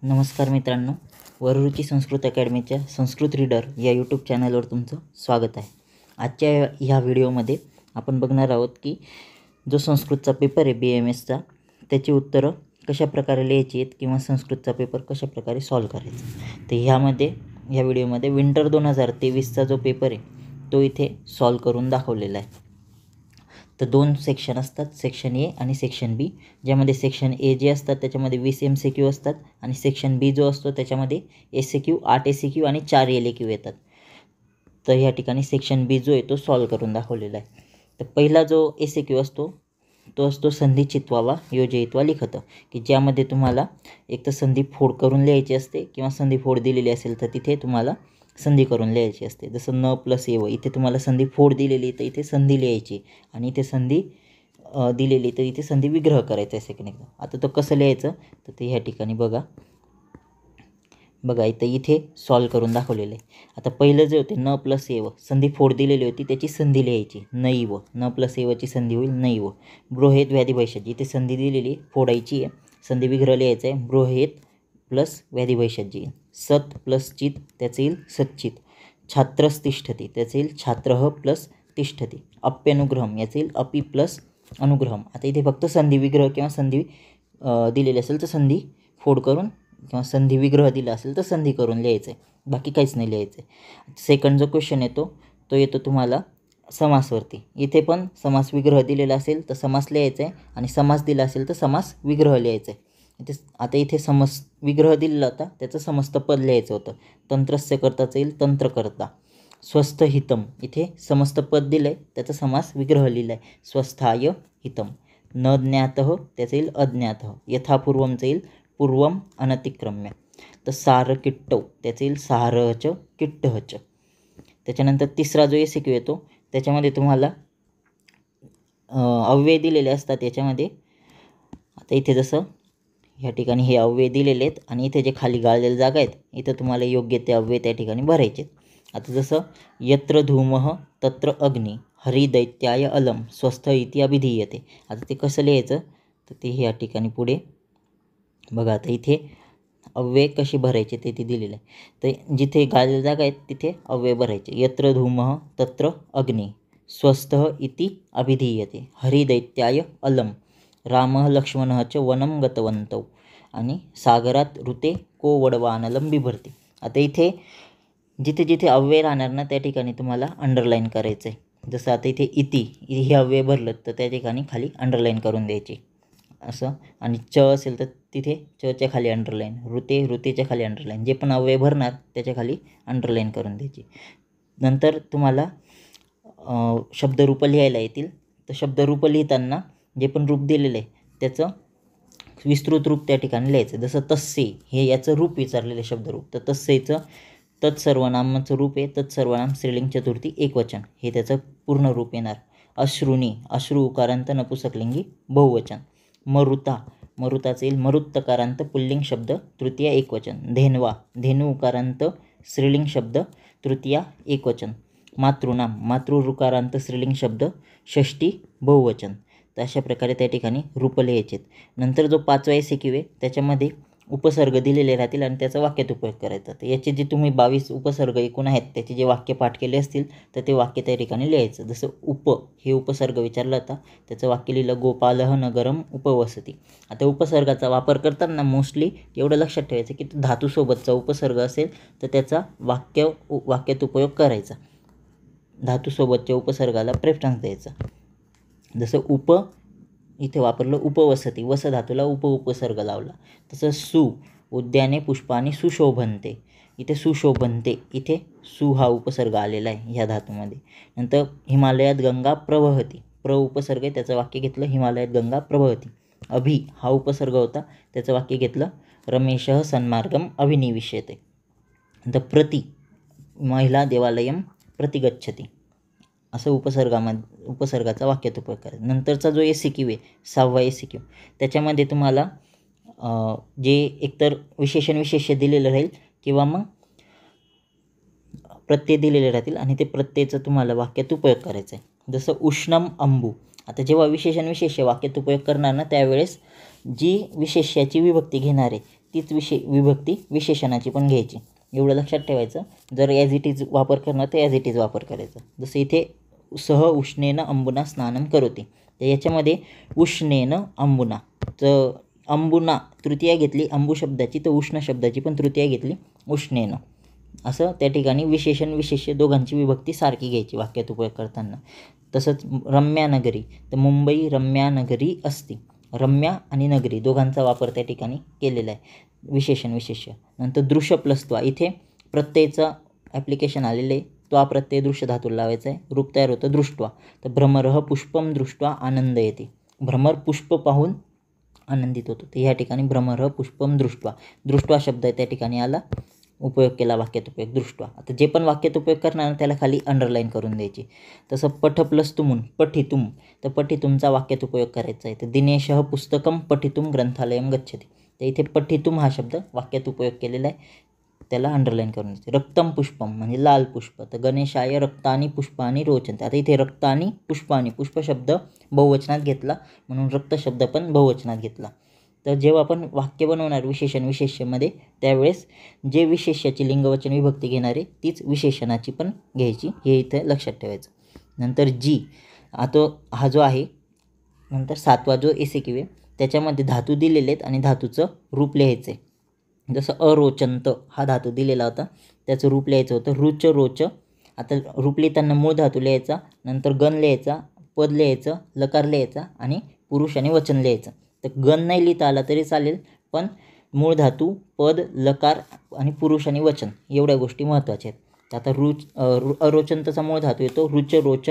नमस्कार मित्रांनो, वररुची संस्कृत अकॅडमीच्या संस्कृत रीडर या यूट्यूब चॅनलवर तुमचं स्वागत आहे। आजच्या ह्या व्हिडिओमध्ये आपण बघणार आहोत की जो संस्कृतचा पेपर आहे BAMSचा त्याची उत्तरं कशा प्रकारे लिहायची आहेत किंवा संस्कृतचा पेपर कशा प्रकारे सॉल्व करायचा। तर ह्या व्हिडिओमध्ये विंटर 2023चा जो पेपर आहे तो इथे सॉल्व करून दाखवलेला आहे। तर दोन सेक्शन असतात, सेक्शन ए आणि सेक्शन बी, ज्यामध्ये सेक्शन ए जे असतात त्याच्यामध्ये 20 MCQ असतात आणि सेक्शन बी जो असतो त्याच्यामध्ये SCQ 8 SCQ आणि 4 LAQ येतात। तर ह्या ठिकाणी सेक्शन बी जो आहे तो सॉल्व करून दाखवलेला आहे। तर पहिला जो SCQ असतो तो असतो संधी चित्वावा योजयित्वा लिखत, की ज्यामध्ये तुम्हाला एक तर संधी फोड करून लिहायची असते किंवा संधी फोड दिलेली असेल तर तिथे तुम्हाला संधी करून लिहायची असते। जसं न प्लस एव, इथे तुम्हाला संधी फोड दिलेली तर इथे संधी लिहायची आणि इथे संधी दिलेली तर इथे संधी विग्रह करायचा आहे सेकंड एकदा। आता तो कसं लिहायचं तर ते ह्या ठिकाणी बघा इथे सॉल्व करून दाखवलेलं आहे। आता पहिलं जे होते न प्लस एव, संधी फोड दिलेली होती त्याची संधी लिहायची नैव, न प्लस एवची संधी होईल नैव। बृहेत व्याधी भैषज, इथे संधी दिलेली फोडायची आहे, संधी विग्रह लिहायचा आहे बृहेत प्लस व्याधी भैषज। सत प्लस चित त्याचे येईल सच्चित। छात्रस तिष्ठती त्याचे येईल छात्रः प्लस तिष्ठती। अप्यनुग्रहम याचे येईल अपि प्लस अनुग्रहम। आता इथे फक्त संधी विग्रह किंवा संधी दिलेली असेल तर संधी फोड करून किंवा संधी विग्रह दिला असेल तर संधी करून लिहायचं आहे, बाकी काहीच नाही लिहायचं आहे। सेकंड जो क्वेश्चन येतो तो येतो तुम्हाला समासवरती। इथे पण समास विग्रह दिलेला असेल तर समास लिहायचा आहे आणि समास दिला असेल तर समास विग्रह लिहायचा आहे। आता इथे समस्त विग्रह दिलेला होता त्याचं समस्त पद लिहायचं होतं। तंत्रस्य कर्ताचं येईल तंत्रकर्ता। स्वस्थ हितम, इथे समस्त पद दिलं आहे त्याचा समास विग्रह लिहिला आहे स्वस्थाय हितम। न ज्ञातः त्याचं येईल अज्ञातः। यथापूर्वमचं येईल पूर्वम अनतिक्रम्य। तर सार किट्टव त्याचं येईल सारच किट्टहच। त्याच्यानंतर तिसरा जो SCQ येतो त्याच्यामध्ये तुम्हाला अव्यय दिलेले असतात याच्यामध्ये। आता इथे जसं ह्या ठिकाणी हे अव्यय दिलेले आहेत आणि इथे जे खाली गाळलेल्या जागा आहेत इथं तुम्हाला योग्य ते अव्यय त्या ठिकाणी भरायचे। आता जसं यत्र धूमः तत्र अग्नी हरिदैत्याय अलम स्वस्थ इति अभिधीयते। आता ते कसं लिहायचं तर ते ह्या ठिकाणी पुढे बघा, आता इथे अव्यय कशी भरायचे ते दिलेलं आहे। तर जिथे गाळलेल्या जागा आहेत तिथे अव्यय भरायचे। यत्र धूमः तत्र अग्नी स्वस्थ इति अभिधीयते हरिदैत्याय अलम रामः लक्ष्मणः च वनं गतवन्तौ आणि सागरात ऋते को वडवानलम बिभरती। आता इथे जिथे जिथे अव्यय राहणार ना त्या ठिकाणी तुम्हाला अंडरलाईन करायचं आहे। जसं आता इथे इति हे अव्यय भरलं तर त्या ठिकाणी खाली अंडरलाईन करून द्यायची असं, आणि च असेल तर तिथे चच्या खाली अंडरलाईन, ऋतेच्या खाली अंडरलाईन, जे पण अव्यय भरणार त्याच्या खाली अंडरलाईन करून द्यायची। नंतर तुम्हाला शब्दरूप लिहायला येतील। तर शब्दरूप लिहिताना जे पण रूप दिलेलं आहे त्याचं विस्तृत रूप त्या ठिकाणी लिहायचं। जसं तस्से हे याचं रूप विचारलेलं शब्दरूप, तर तस्सेचं तत्सर्वनामाचं रूप आहे तत्सर्वनाम स्त्रीलिंग चतुर्थी एकवचन, हे त्याचं पूर्ण रूप येणार। अश्रुनी अश्रू उकारांत नपुसकलिंगी बहुवचन। मरुताचं येईल मरुत्तकारांत पुल्लिंग शब्द तृतीया एकवचन। धेन्वा धेनु उकारांत स्त्रीलिंग शब्द तृतीया एकवचन। मातृनाम मातृऋकारांत स्त्रीलिंग शब्द षष्टी बहुवचन। तर अशा प्रकारे त्या ठिकाणी रूप लिहायचे। नंतर जो 5वा SCQ आहे त्याच्यामध्ये उपसर्ग दिलेले राहतील आणि त्याचा वाक्यात उपयोग करायचा। तर याचे जे तुम्ही 22 उपसर्ग एकूण आहेत त्याचे जे वाक्य पाठ केले असतील तर ते वाक्य त्या ठिकाणी लिहायचं। जसं हे उपसर्ग विचारला होता त्याचं वाक्य लिहिलं गोपालः नगरम उपवसती। आता उपसर्गाचा वापर करताना मोस्टली एवढं लक्षात ठेवायचं की तो धातूसोबतचा उपसर्ग असेल तर त्याचा वाक्यात उपयोग करायचा, धातूसोबतच्या उपसर्गाला प्रेफरन्स द्यायचा। जसं इथे वापरलं उपवसती, वस धातूला उपसर्ग लावला। तसं उद्याने पुष्पाने सुशोभनते, इथे सुशोभनते, इथे हा उपसर्ग आलेला आहे ह्या धातूमध्ये। नंतर हिमालयात गंगा प्रवहती, उपसर्ग आहे त्याचं वाक्य घेतलं हिमालयात गंगा प्रवहती। अभि हा उपसर्ग होता त्याचं वाक्य घेतलं रमेशः सन्मार्गम अभिनिविष्यते। नंतर प्रति महिला देवालयम प्रतिगच्छती, असं उपसर्गाचा वाक्यात उपयोग करायचा। नंतरचा जो SCQ आहे 6वा SCQ त्याच्यामध्ये तुम्हाला जे एकतर विशेष्य दिलेलं राहील किंवा मग प्रत्यय दिलेले राहतील आणि ते प्रत्ययाचा तुम्हाला वाक्यात उपयोग करायचा आहे। जसं उष्णम अंबू, आता जेव्हा विशेषण विशेष्य वाक्यात उपयोग करणार ना त्यावेळेस जी विशेष्याची विभक्ती घेणार आहे तीच विभक्ती विशेषणाची पण घ्यायची, एवढं लक्षात ठेवायचं. जर ॲज इट इज वापर करणार तर ॲज इट इज वापर करायचा. जसं इथे सह उष्णेन अंबुना स्नानं करोति, तर याच्यामध्ये उष्णेन अंबुना, तर अंबुना तृतीया घेतली अंबू शब्दाची, तर उष्ण शब्दाची पण तृतीया घेतली उष्णेन. असं त्या ठिकाणी विशेषण विशेष्य दोघांची विभक्ती सारखी घ्यायची वाक्यात उपयोग करताना. तसंच रम्यानगरी, तर मुंबई रम्यानगरी असती, रम्या आणि नगरी दोघांचा वापर त्या ठिकाणी केलेला आहे विशेषण विशेष्य. नंतर दृश्य प्लस त्वा, इथे प्रत्ययचं ॲप्लिकेशन आलेलं आहे. त्वा प्रत्यय दृश्य धातूला लावायचा आहे, रूप तयार होतं दृष्ट्वा. तर भ्रमरः पुष्पम दृष्ट्वा आनंद येते, भ्रमर पुष्प पाहून आनंदित होतो, तर ह्या ठिकाणी भ्रमरः पुष्पम दृष्ट्वा, दृष्ट्वा शब्द त्या ठिकाणी आला, उपयोग केला वाक्यात उपयोग दृष्ट्वा. आता जे पण वाक्यात उपयोग करणार त्याला खाली अंडरलाईन करून द्यायची. तसं पठ प्लस तुमून पठितुम, तर पठितुमचा वाक्यात उपयोग करायचा आहे. तर दिनेशः पुस्तकम पठितुम ग्रंथालयम गच्छति, तर इथे पठितुम हा शब्द वाक्यात उपयोग केलेला आहे, त्याला अंडरलाईन करून द्यायचे. रक्तम पुष्पम म्हणजे लाल पुष्प, तर गणेशाय रक्तानी पुष्पानी रोचन्ते, आता इथे रक्तानी पुष्पानी, पुष्प शब्द बहुवचनात घेतला म्हणून रक्त शब्द पण बहुवचनात घेतला. तर जेव्हा आपण वाक्य बनवणार विशेषण विशेष्यमध्ये त्यावेळेस जे विशेष्याची लिंगवचन विभक्ती घेणारे तीच विशेषणाची पण घ्यायची, हे इथं लक्षात ठेवायचं. नंतर जी, आता हा जो आहे नंतर 7वा जो एसिक्यू आहे त्याच्यामध्ये धातू दिलेले आहेत आणि धातूचं रूप लिहायचं आहे. जसं अरोचंत हा धातू दिलेला होता, त्याचं रूप लिहायचं होतं रुच रोच. आता रूप लिहिताना मूळ धातू लिहायचा, नंतर गण लिहायचा, पद लिहायचं, लकार लिहायचा आणि पुरुष आणि वचन लिहायचं. तर गण नाही लिहिता आला तरी चालेल, पण मूळ धातू, पद, लकार आणि पुरुष आणि वचन एवढ्या गोष्टी महत्त्वाच्या आहेत. आता अरोचंतचा मूळ धातू येतो रुच रोच,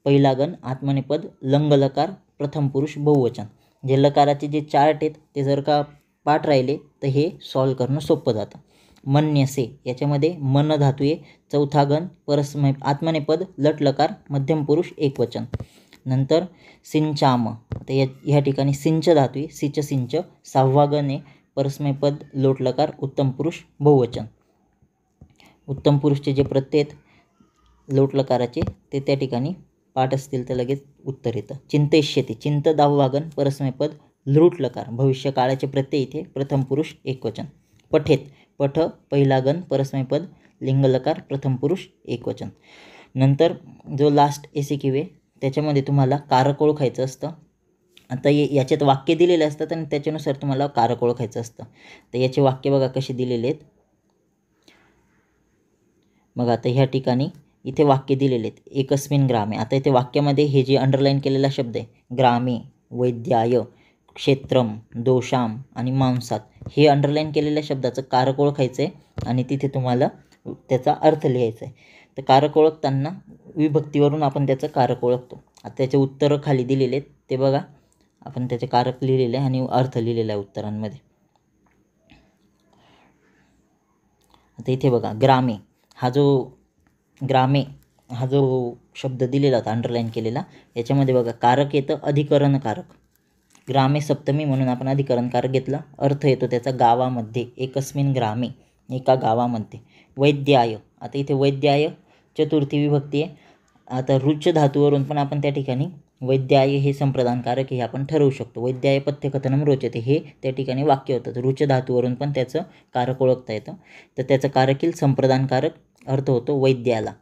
पहिला गण, आत्मनेपद, लंगलकार, प्रथम पुरुष, बहुवचन. जे लकाराचे जे चार्ट आहेत ते जर का पाठ राहिले तर हे सॉल्व करणं सोपं जातं. मन्यसे, याच्यामध्ये मन धातू आहे, चौथा गण, परस्मय आत्मनेपद, लट लकार, मध्यम पुरुष, एकवचन. नंतर सिंचाम, आता ह्या ठिकाणी सिंच धातू आहे, सिच सिंच, 6वा गण आहे, परस्मयपद, लोट लकार, उत्तम पुरुष, बहुवचन. उत्तम पुरुषचे जे प्रत्यय आहेत लोट लकाराचे ते त्या ठिकाणी पाठ असतील तर लगेच उत्तर येतं. चिंतेष्यति, चिंत 10वा गण, परस्मयपद, लृट लकार, भविष्य काळाचे प्रत्यय इथे प्रथम पुरुष, एकवचन. पठेत, पठ पहिला गण, परस्मयपद, लिंगलकार, प्रथम पुरुष, एकवचन. नंतर जो लास्ट एसिक्यू आहे त्याच्यामध्ये तुम्हाला कारक ओळखायचं असतं. आता याच्यात वाक्य दिलेले असतात आणि त्याच्यानुसार तुम्हाला कारक ओळखायचं असतं. तर याचे वाक्य बघा कसे दिलेले आहेत. मग आता ह्या ठिकाणी इथे वाक्य दिलेले आहेत, एकस्मिन ग्रामे. आता इथे वाक्यामध्ये हे जे अंडरलाईन केलेला शब्द आहे ग्रामे, वैद्याय, क्षेत्रम, दोषाम आणि मांसात, हे अंडरलाईन केलेल्या शब्दाचं कारक ओळखायचं आहे आणि तिथे तुम्हाला त्याचा अर्थ लिहायचा आहे. तर कारक ओळखताना विभक्तीवरून आपण त्याचं कारक ओळखतो. आता त्याचे उत्तरं खाली दिलेले आहेत ते बघा, आपण त्याचे कारक लिहिलेले आहे आणि अर्थ लिहिलेला आहे उत्तरांमध्ये. आता इथे बघा ग्रामे हा जो शब्द दिलेला होता अंडरलाईन केलेला, याच्यामध्ये बघा कारक येतं अधिकरण कारक, ग्रामे सप्तमी म्हणून आपण अधिकरण कारक घेतला. अर्थ येतो त्याचा गावामध्ये, एकस्मिन ग्रामे, एका गावामध्ये. वैद्याय, आता इथे वैद्याय चतुर्थी विभक्ती आहे. आता रुच धातूवरून पण आपण त्या ठिकाणी वैद्याय हे संप्रदानकारक हे आपण ठरवू शकतो. वैद्याय पथ्यकथनम रोचते हे त्या ठिकाणी वाक्य होतं. रुच धातूवरून पण त्याचं कारक ओळखता येतं. तर त्याचं कारक येईल संप्रदानकारक, अर्थ होतो वैद्याला.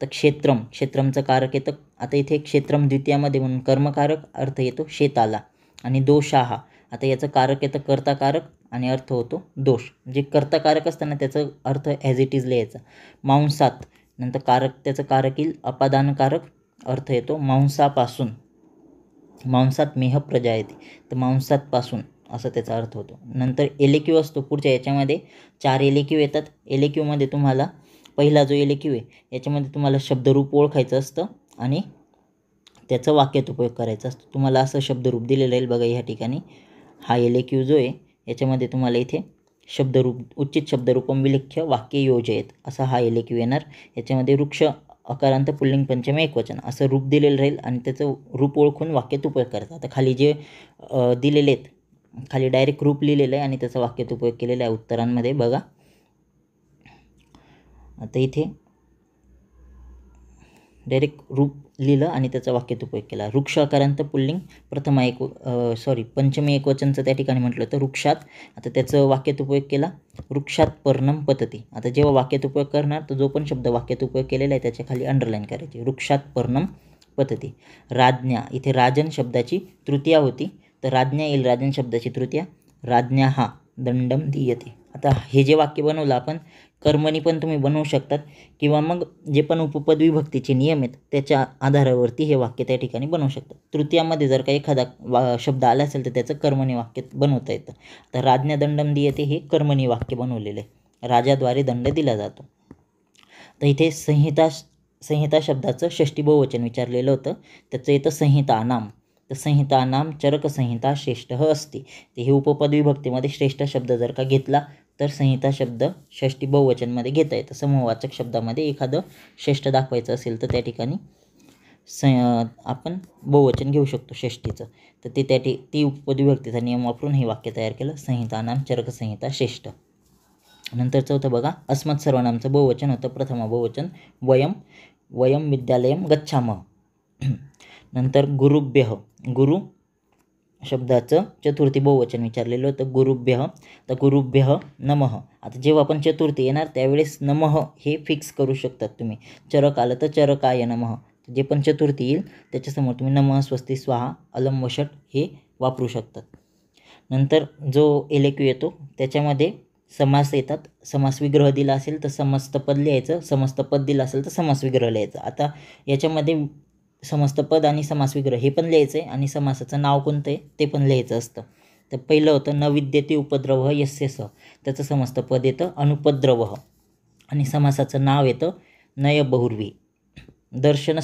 तर क्षेत्रमचं कारक येतं, आता इथे क्षेत्रम द्वितीयामध्ये म्हणून कर्मकारक, अर्थ येतो शेताला. आणि दोषाहा, आता याचं कारक येतं कर्ताकारक आणि अर्थ होतो दोष. जे कर्ताकारक असताना त्याचं अर्थ ॲज इट इज लिहायचा. मांसात, नंतर त्याचं कारक येईल अपादानकारक, अर्थ येतो मांसापासून. मांसात मेह प्रजा येते, तर मांसातपासून असं त्याचा अर्थ होतो. नंतर एलेक्यू असतो पुढच्या याच्यामध्ये 4 एलेक्यू येतात. एलेक्यूमध्ये तुम्हाला पहिला जो एलेक्यू आहे याच्यामध्ये तुम्हाला शब्दरूप ओळखायचं असतं आणि त्याचं वाक्यात उपयोग करायचा असतो. तुम्हाला असं शब्दरूप दिलेलं आहे बघा ह्या ठिकाणी. हा एलेक्यू जो आहे याच्यामध्ये तुम्हाला इथे शब्दरूप उच्चित शब्दरूपम विलिख्य वाक्य योजयेत असा हा एलेक्यू येणार. याच्यामध्ये वृक्ष अकारांत पुल्लिंग पंचम एकवचन असं रूप दिलेलं राहील आणि त्याचं रूप ओळखून वाक्यात उपयोग करायचा. आता खाली जे दिलेले आहेत, खाली डायरेक्ट रूप लिहिलेलं आहे आणि त्याचा वाक्यात उपयोग केलेला आहे उत्तरांमध्ये बघा. आता इथे डायरेक्ट रूप लिहिलं आणि त्याचा वाक्यात उपयोग केला. वृक्ष अकारांत पुल्लिंग पंचमी एकवचनचं त्या ठिकाणी म्हटलं तर वृक्षात. आता त्याचं वाक्यात उपयोग केला वृक्षात पर्णम पतती. आता जेव्हा वाक्यात उपयोग करणार तर जो पण शब्द वाक्यात उपयोग केलेला आहे त्याच्या खाली अंडरलाईन करायची. वृक्षात पर्णम पतती. राज्ञा, इथे राजन शब्दाची तृतीया होती तर राज्ञा येईल राजन शब्दाची तृतीया. राज्ञा हा दंडम दीयते. आता हे जे वाक्य बनवलं आपण कर्मणी पण तुम्ही बनवू शकतात किंवा मग जे पण उपपद विभक्तीचे नियम आहेत त्याच्या आधारावरती हे वाक्य त्या ठिकाणी बनवू शकतात. तृतीयामध्ये जर का एखादा शब्द आला असेल तर त्याचं कर्मणी वाक्य बनवता येतं. तर राज्ञा दंडम दीयते हे कर्मणी वाक्य बनवलेलं आहे. राजाद्वारे दंड दिला जातो. तर इथे संहिता शब्दाचं षष्टी बहुवचन विचारलेलं होतं. त्याचं येतं संहिता नाम. तर संहिता नाम चरक संहिता श्रेष्ठ असते. ते हे उपपद विभक्तीमध्ये श्रेष्ठ शब्द जर का घेतला तर संहिता शब्द षष्टी बहुवचनमध्ये घेता येतं. समूहवाचक शब्दामध्ये एखादं श्रेष्ठ दाखवायचं असेल तर त्या ठिकाणी आपण बहुवचन घेऊ शकतो षष्टीचं. तर ती उपपद विभक्तीचा नियम वापरून हे वाक्य तयार केलं. संहिता नाम चरक संहिता श्रेष्ठ. नंतर चौथं बघा अस्मत् सर्वनामचं बहुवचन होतं. प्रथम बहुवचन वयम विद्यालयम गच्छामः. नंतर गुरुभ्यः, गुरु शब्दाचं चतुर्थी बहुवचन विचारलेलं होतं गुरुभ्यः. तर गुरुभ्यः नमः. आता जेव्हा आपण चतुर्थी येणार त्यावेळेस नमः हे फिक्स करू शकतात तुम्ही. चरक आलं तर चरकाय नमः. जे पण चतुर्थी येईल त्याच्यासमोर तुम्ही नमः स्वस्ती स्वाहा अलम वषट हे वापरू शकतात. नंतर जो एलेक्यू येतो त्याच्यामध्ये समास येतात. समास विग्रह दिला असेल तर समस्त पद लिहायचं, समस्त पद दिलं असेल तर समास विग्रह लिहायचं. आता याच्यामध्ये समस्त पद आणि समास विग्रह हे पण लिहायचं आहे आणि समासाचं नाव कोणतं आहे ते पण लिहायचं असतं. तर पहिलं होतं न विद्यते उपद्रव यस्य स. त्याचं समस्त पद येतं अनुपद्रव आणि समासाचं नाव येतं नय बहुर्वी. दर्शन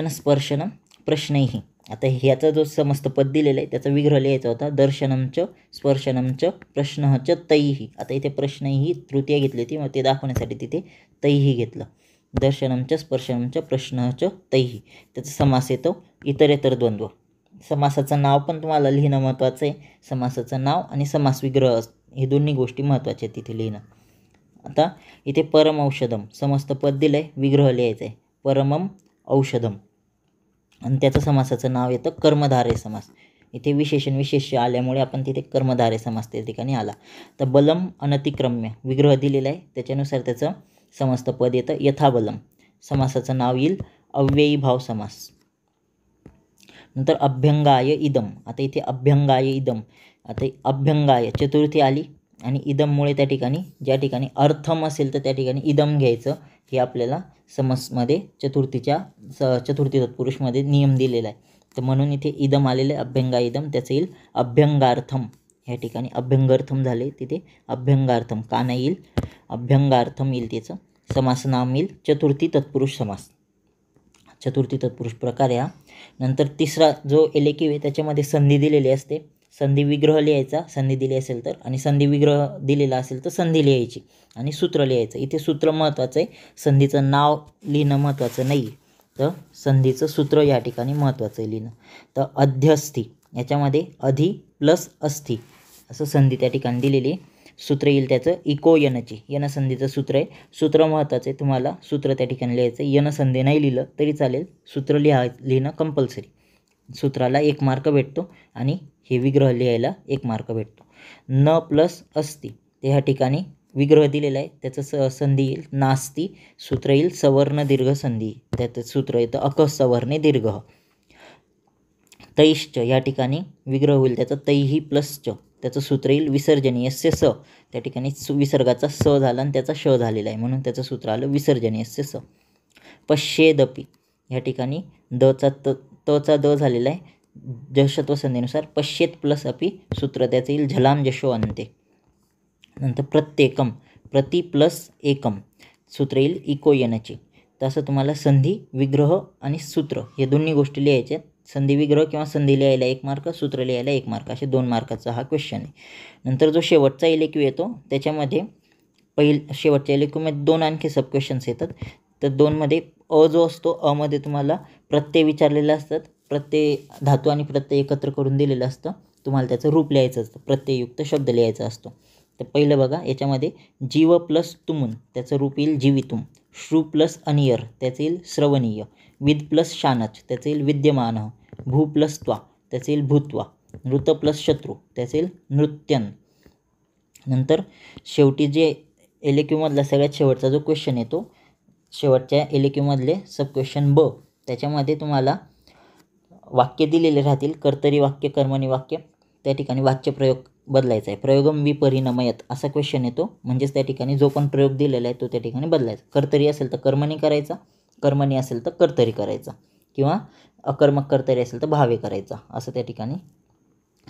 स्पर्शन प्रश्नैहि. आता ह्याचा जो समस्त पद दिलेला आहे त्याचा विग्रह लिहायचा होता दर्शनमच स्पर्शनमच प्रश्नच तैहि. आता इथे प्रश्नही तृतीय घेतली होती मग ते दाखवण्यासाठी तिथे तैहि घेतलं. दर्शनमच स्पर्शनमच प्रश्नच तैहि. त्याचा समास येतो इतरेतर द्वंद्व. समासाचं नाव पण तुम्हाला लिहिणं महत्त्वाचं आहे. समासाचं नाव आणि समास विग्रह हे दोन्ही गोष्टी महत्त्वाच्या आहेत तिथे लिहिणं. आता इथे परम औषधम समस्त पद दिलं आहे, विग्रह लिहायचं आहे परमम औषधम आणि त्याचं समासाचं नाव येतं कर्मधारय समास. इथे विशेष्य आल्यामुळे आपण तिथे कर्मधारय समास त्या ठिकाणी आला. तर बलम अनतिक्रम्य विग्रह दिलेला आहे त्याच्यानुसार त्याचं समस्त पद येतं यथाबलम. समासाचं नाव येईल अव्ययी भाव समास. नंतर अभ्यंगाय इदम. आता इथे अभ्यंगाय इदम. आता अभ्यंगाय चतुर्थी आली आणि इदममुळे त्या ठिकाणी ज्या ठिकाणी अर्थम असेल तर त्या ठिकाणी इदम घ्यायचं. हे आपल्याला समसमध्ये चतुर्थी तत्पुरुषमध्ये नियम दिलेला आहे. तर म्हणून इथे इदम आलेलं आहे अभ्यंगा इदम. त्याचं येईल अभ्यंगार्थम. ह्या ठिकाणी अभ्यंगार्थम झाले तिथे अभ्यंगार्थम काना येईल अभ्यंगार्थम येईल. त्याचं समास नाम येईल चतुर्थी तत्पुरुष समास. चतुर्थी तत्पुरुष प्रकार या. नंतर तिसरा जो एलेक्यू आहे त्याच्यामध्ये संधी दिलेली असते. संधी विग्रह लिहायचा संधी दिली असेल तर आणि संधी विग्रह दिलेला असेल तर संधी लिहायची आणि सूत्र लिहायचं. इथे सूत्र महत्त्वाचं आहे. संधीचं नाव लिहिणं महत्त्वाचं नाही तर संधीचं सूत्र या ठिकाणी महत्त्वाचं आहे लिहिणं. तर अध्यस्थी याच्यामध्ये अधि प्लस अस्थि असं संधी त्या ठिकाणी दिलेली आहे. सूत्र येईल त्याचं इको यनची. यन संधीचं सूत्र आहे. सूत्र महत्त्वाचं आहे. तुम्हाला सूत्र त्या ठिकाणी लिहायचं. यन संधी नाही लिहिलं तरी चालेल. सूत्र लिहिणं कंपल्सरी. सूत्राला 1 मार्क भेटतो आणि हे विग्रह लिहायला 1 मार्क भेटतो. न प्लस अस्ति ते ह्या ठिकाणी विग्रह दिलेला आहे त्याचं संधी येईल नास्ती. सूत्र येईल सवर्ण दीर्घ संधी. त्याचं सूत्र येतं अकसवर्णे दीर्घ. तैश्च या ठिकाणी विग्रह होईल त्याचं तैहि प्लस च. त्याचं सूत्र येईल विसर्जनीयस्य स. त्या ठिकाणी विसर्गाचा स झाला आणि त्याचा श झालेला आहे म्हणून त्याचं सूत्र आलं विसर्जनीयस्य स. पश्येदपि या ठिकाणी तचा द झालेला आहे जशत्व संधीनुसार. पश्येत प्लस अपि सूत्र त्याचं येईल झलाम जशो अंते. नंतर प्रत्येकम प्रति प्लस एकम सूत्र येईल इको यनची. तसं तुम्हाला संधी विग्रह आणि सूत्र हे दोन्ही गोष्टी लिहायच्या. संधी विग्रह किंवा संधी लिहायला 1 मार्क सूत्र लिहायला 1 मार्क असे 2 मार्काचा हा क्वेश्चन आहे. नंतर जो शेवटचा एलेक्यू येतो त्याच्यामध्ये शेवटच्या एलेक्यूमध्ये 2 आणखी सब क्वेश्चन्स येतात. तर 2मध्ये अ जो असतो अमध्ये तुम्हाला प्रत्यय विचारलेले असतात. प्रत्यय धातू आणि प्रत्यय एकत्र करून दिलेलं असतं. तुम्हाला त्याचं रूप लिहायचं असतं. प्रत्यययुक्त शब्द लिहायचा असतो. तर पहिलं बघा, याच्यामध्ये जीव प्लस तुमुन त्याचं रूप येईल जीवितुम, श्रु प्लस अनियर त्याचं येईल श्रवणीय, विद प्लस शानच त्याचं येईल विद्यमान, भू प्लस त्वा त्याचं येईल भूत्वा, नृत प्लस शत्रू त्याचं येईल नृत्यन. नंतर शेवटी जे एलएक्यूमधला सगळ्यात शेवटचा जो क्वेश्चन येतो, शेवटच्या एलएक्यूमधले सब क्वेश्चन ब, त्याच्यामध्ये तुम्हाला वाक्य दिलेले राहतील, कर्तरी वाक्य, कर्मणी वाक्य. त्या ठिकाणी वाच्यप्रयोग बदलायचा आहे. प्रयोगम विपरिणमयत असा क्वेश्चन येतो, म्हणजेच त्या ठिकाणी जो पण प्रयोग दिलेला आहे तो त्या ठिकाणी बदलायचा. कर्तरी असेल तर कर्मणी करायचा, कर्मणी असेल तर कर्तरी करायचा, किंवा अकर्मक कर्तरी असेल तर भावे करायचा, असं त्या ठिकाणी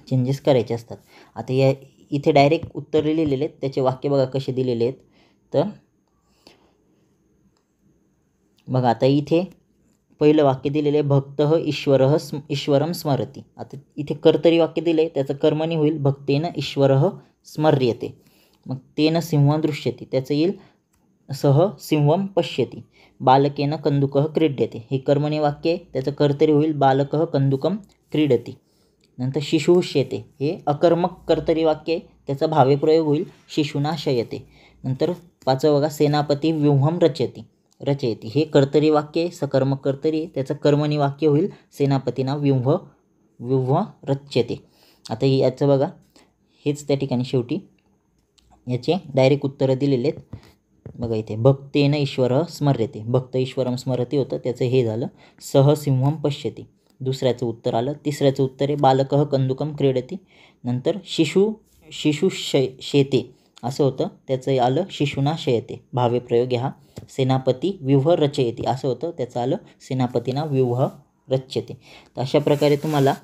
चेंजेस करायचे असतात. आता या इथे डायरेक्ट उत्तर लिहिलेले आहेत, त्याचे वाक्य बघा कसे दिलेले आहेत. तर बघा, आता इथे पहिलं वाक्य दिलेलं आहे, भक्तः ईश्वरम स्मरती. आता इथे कर्तरी वाक्य दिलं आहे, त्याचं कर्मणी होईल भक्तेन ईश्वरः स्मर्यते. मग तेन सिंह दृश्यते त्याचं येईल सह सिंहम पश्यती. बालकेन कंदुकः क्रीड्यते हे कर्मणी वाक्य आहे, त्याचं कर्तरी होईल बालकः कंदुकम क्रीडती. नंतर शिशुः शेते हे अकर्मक कर्तरी वाक्य आहे, त्याचा भावे प्रयोग होईल शिशुना शयते. नंतर पाचवं बघा, सेनापती व्यूहम रचयती हे कर्तरी वाक्य आहे, सकर्मक कर्तरी आहे, त्याचं कर्मणी वाक्य होईल सेनापतीना व्यूह रच्यते. आता याचं बघा, हेच त्या ठिकाणी शेवटी याचे डायरेक्ट उत्तरं दिलेले आहेत. बघा इथे भक्तेन ईश्वरः स्मर्यते, भक्त ईश्वरम स्मरती होतं, त्याचं हे झालं सह सिंहम पश्यती, दुसऱ्याचं उत्तर आलं. तिसऱ्याचं उत्तर आहे बालकः कंदुकम क्रीडती. नंतर शिशु शेते असं होतं, त्याचं आलं शिशुना शयते, भावे प्रयोग हा. सेनापती व्यूह रचयते असं होतं, त्याचं आलं सेनापतीना व्यूह रच्यते. तर अशा प्रकारे तुम्हाला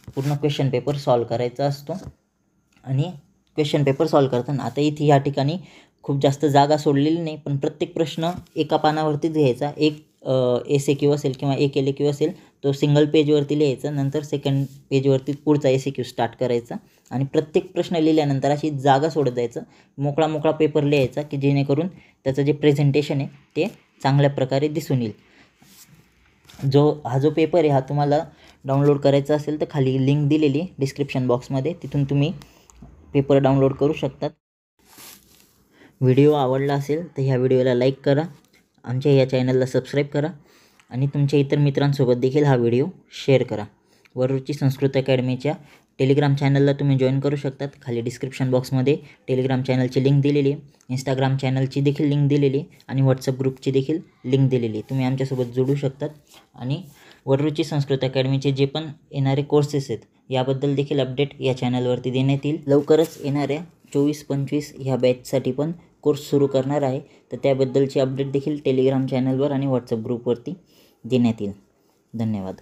पूर्ण क्वेश्चन पेपर सॉल्व करायचा असतो. आणि क्वेश्चन पेपर सॉल्व करताना आता इथे या ठिकाणी खूप जास्त जागा सोडलेली नाही, पण प्रत्येक प्रश्न एका पानावरतीच घ्यायचा. एक एसएक्यू असेल किंवा एक एलएक्यू असेल तो सिंगल पेजवरती लिहायचा, नंतर सेकंड पेजवरती पुढचा एसएक्यू स्टार्ट करायचा. आणि प्रत्येक प्रश्न लिहिल्यानंतर अशी जागा सोडत जायचं, मोकळा पेपर लिहायचा, की जेणेकरून त्याचं जे प्रेझेंटेशन आहे ते चांगल्या प्रकारे दिसून येईल. हा जो पेपर आहे हा तुम्हाला डाउनलोड करायचा असेल तर खाली लिंक दिलेली डिस्क्रिप्शन बॉक्समध्ये, तिथून तुम्ही पेपर डाउनलोड करू शकतात. व्हिडिओ आवडला असेल तर ह्या व्हिडिओला लाईक करा, आमच्या या चॅनलला सबस्क्राईब करा आणि तुमच्या इतर मित्रांसोबत देखील हा व्हिडिओ शेअर करा. वरुची संस्कृत अकॅडमीच्या टेलिग्राम चॅनलला तुम्ही जॉईन करू शकतात. खाली डिस्क्रिप्शन बॉक्समध्ये टेलिग्राम चॅनलची लिंक दिलेली आहे, इंस्टाग्राम चॅनलची देखील लिंक दिलेली आहे आणि व्हॉट्सअप ग्रुपची देखील लिंक दिलेली आहे. तुम्ही आमच्यासोबत जोडू शकतात. आणि वरुची संस्कृत अकॅडमीचे जे पण येणारे कोर्सेस आहेत याबद्दल देखील अपडेट या चॅनलवरती देण्यात येईल. लवकरच येणाऱ्या 24-25 ह्या बॅचसाठी पण कोर्स सुरू करणार आहे, तर त्याबद्दलची अपडेट देखील टेलिग्राम चॅनलवर आणि व्हॉट्सअप ग्रुपवरती देण्यात येईल. धन्यवाद.